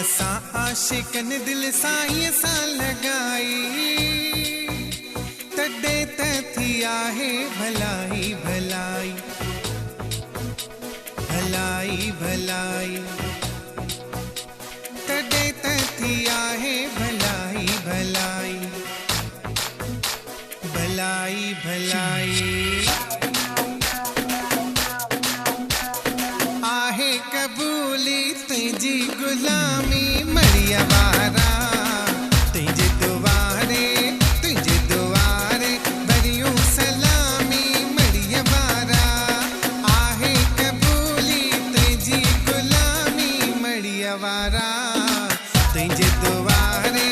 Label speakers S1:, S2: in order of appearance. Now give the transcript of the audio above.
S1: असा आशिकन दिल साईं सां लगाई तॾे त थी आहे भलाई भलाई भलाई भलाई तॾे त थी आहे भलाई भलाई भलाई भलाई आहे कबूली तुझी गुलामी मरिया वारा तुझे दुआरे भरियूं सलामी मरिया वारा आहे कबूली तुझी गुलामी मरिया वारा तुझे दुआरे